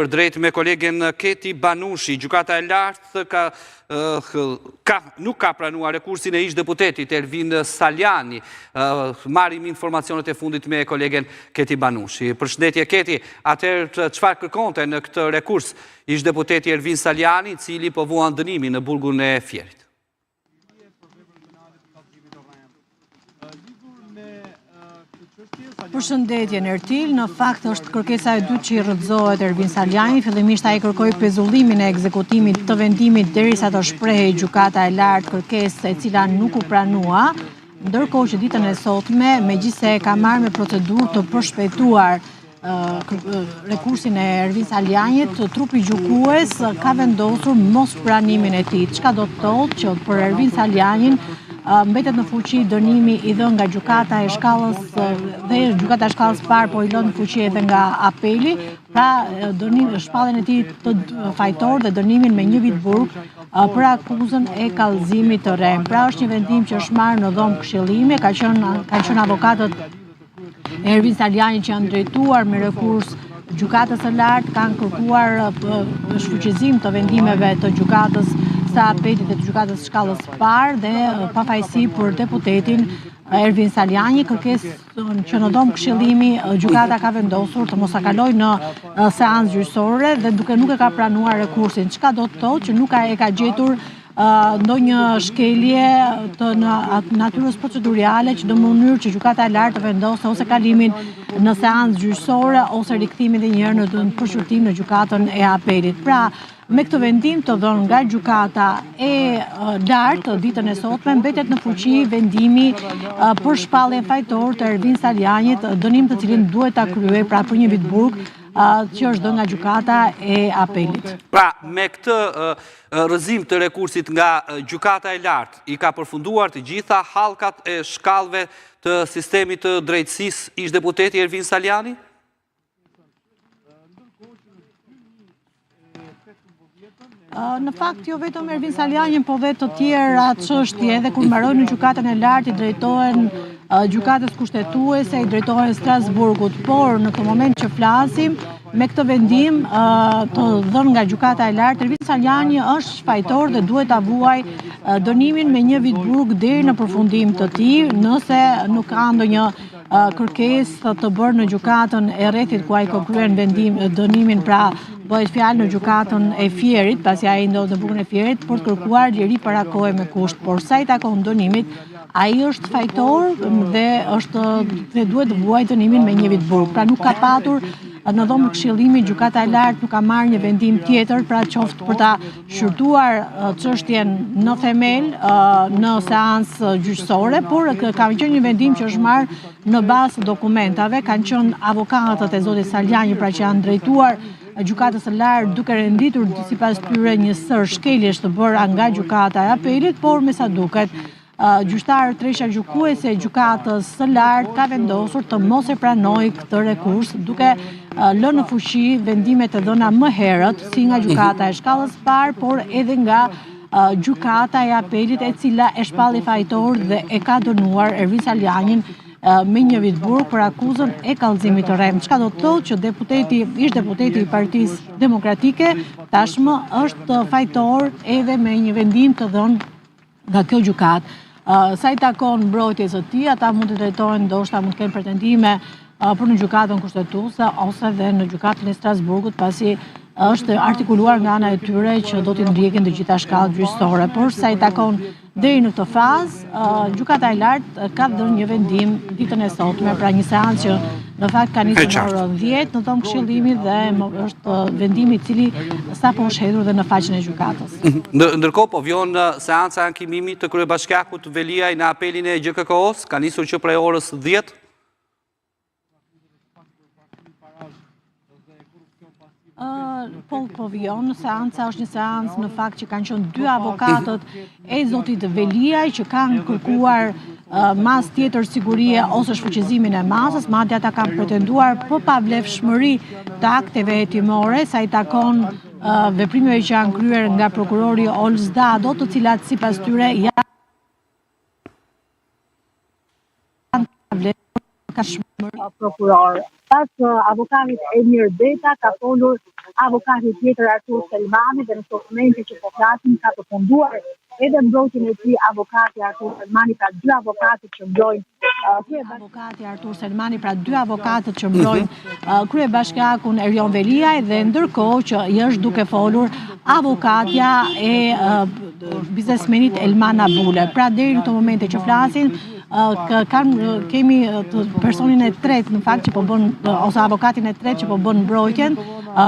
për drejt me kolegen Keti Banushi. Gjykata e lartë nuk ka pranuar rekursin e ish deputetit Ervin Saljani. Marim informacionet e fundit me kolegen Keti Banushi. Përshëndetje Keti, atëherë çfarë kërkonte në këtë rekurs ish deputeti Ervin Saljani, i cili po vuan dënimin në burgun e Fierit? Përshëndetje Ertil, në fakt është kërkesa e dytë që i rrëzohet Ervin Saljani. Fillimisht ai kërkoi pezullimin e ekzekutimit të vendimit derisa të shprehej gjykata e lartë kërkesë e cila nuk u pranua, ndërkohë që ditën e sotme, megjithse ka marrë me procedurë të përshpejtuar rekursin e Ervin Saljanit, trupi gjykues ka vendosur mos pranimin e tij. Çka do të thotë që për Ervin Saljanin mbetet në fuqi dënimi i dhënë nga gjykata e shkallës dhe gjykata e shkallës parë, po i lënë në fuqi edhe nga apeli, pra shpalljen e tij të fajtor dhe dënimin me 1 vit burg për akuzën e kallëzimit të rem. Pra është një vendim që është marrë në dhomë këshillimi, kanë qenë avokatët Ervin Saljani që janë drejtuar me rekurs gjykatës së lartë, kanë kërkuar shfuqizim të vendimeve të gjykatës së apelit dhe të gjykatës shkallës parë dhe pafajësi për deputetin Ervin Saljani, kërkesë që në dhomë këshillimi gjykata ka vendosur të mos kalojë në seancë gjyqësore dhe duke nuk e ka pranuar rekursin. Çka do të thotë që nuk e ka gjetur ndonjë shkelje të natyrës procedurale që do në mënyrë që gjykata e lartë të vendosë ose kalimin në seancë gjyqësore ose rikthimin edhe një herë në përshkrutim në gjykatën e apelit. Pra, me këtë vendim të dhënë nga gjykata e lartë ditën e sotme, mbetet në fuqi vendimi për shpalljen fajtor të Ervin Saljanit, dënim të cilin duhet ta kryej pra për 1 vit burg, që është dhënë nga gjykata e apelit. Pra, me këtë rrëzim të rekursit nga gjykata e lartë, i ka përfunduar të gjitha hallkat e shkallëve të sistemit të drejtësisë ish deputeti Ervin Saljani? Në fakt, jo vetëm Ervin Saljani, po dhe të tjera çështje, edhe kur mbarojnë në gjykatën e lartë, i drejtohen gjykatës kushtetuese, i drejtohen Strasburgut, por në këtë moment që flasim, me këtë vendim të dhënë nga gjykata e lartë, Ervin Saljani është fajtor dhe duhet ta vuajë dënimin me 1 vit burg deri në përfundim të tij, nëse nuk ka ndonjë kërkesë të bërë në gjykatën e rrethit ku ai ka kryer dënimin, pra bëhet fjalë në gjykatën e Fierit, pasi ai ndodhet në burgun e Fierit, për të kërkuar liri para kohe me kusht. Por sa i takon dënimit, ai është fajtor dhe duhet të vuajë dënimin me 1 vit burg. Pra nuk ka patur në dhomë këshillimi, gjykata e lartë nuk ka marrë një vendim tjetër, pra qoftë për ta shqyrtuar çështjen në themel në seancë gjyqësore, por ka qenë një vendim që është marrë në bazë të dokumentave, kanë qenë avokatët e zotit Saljani, pra që janë drejtuar gjykatës së lartë duke renditur sipas tyre një sër shkeljesh të bëra nga gjykata e apelit, por me sa duket gjyqtarë tresha gjykuese e gjykatës së lartë ka vendosur të mos e pranojë këtë rekurs, duke lënë në fuqi vendimet e dhëna më herët, si nga gjykata e shkallës parë, por edhe nga gjykata e apelit, e cila e shpalli fajtor dhe e ka dënuar Ervin Saljanin me 1 vit burg për akuzën e kallëzimit të rrem. Çka do të thotë që ish deputeti i Partisë Demokratike tashmë është fajtor edhe me një vendim të dhënë nga kjo gjykatë. Sa i takon mbrojtjes së tij, ata mund të drejtohen, ndoshta mund të kenë pretendime për në gjykatën kushtetuese ose dhe në gjykatën e Strasburgut, pasi është artikuluar nga ana e tyre që do t'i ndjekin të gjitha shkallët gjyqësore. Por sa i takon deri në këtë fazë, gjykata e lartë ka dhënë një vendim ditën e sotme, pra një seancë që në fakt ka nisur në orën 10 në dhomë këshillimi dhe është vendimi i cili sapo është hedhur dhe në faqen e gjykatës. Ndërkohë po vjon seanca ankimimit të kryebashkiakut Veliaj në apelin e GKK-s, ka nisur që prej orës 10. Po vion, seanca është një seancë në fakt që kanë qenë 2 avokatët e zotit Veliaj që kanë kërkuar mas tjetër sigurie ose shfuqizimin e masës, madje ata kanë pretenduar për pavlefshmëri të akteve hetimore, sa i takon veprimeve që janë kryer nga prokurori Olzdado, të cilat sipas tyre janë prokuror. Pas avokatit Emir Beta ka folur avokati tjetër Artur Selmani dhe në këto momente që po flasim ka përfunduar edhe mbrojtjen e tij avokati Artur Selmani, pra dy avokatët që mbrojnë avokati Artur Selmani, pra dy avokatët që mbrojnë kryebashkiakun Erion Veliaj dhe ndërkohë që i është duke folur avokatja e biznesmenit Elman Abule. Pra deri në këto momente që flasin, kemi personin e tretë në fakt që po bën, ose avokatin e tretë që po bën mbrojtjen,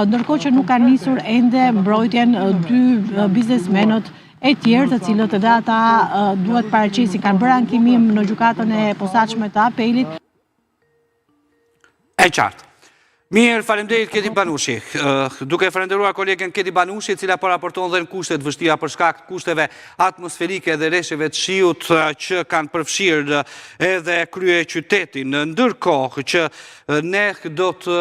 ndërkohë që nuk kanë nisur ende mbrojtjen dy biznesmenët e tjerë, të cilët edhe ata duhet paraqisin, kanë bërë ankimim në gjykatën e posaçme të apelit. E qartë. Mirë, faleminderit Keti Banushi. Duke falenderuar kolegen Keti Banushi, cila po raporton dhe në kushtet vështira për shkak të kushteve atmosferike dhe rresheve të shiut që kanë përfshirë edhe krye qytetin. Ndërkohë që ne do të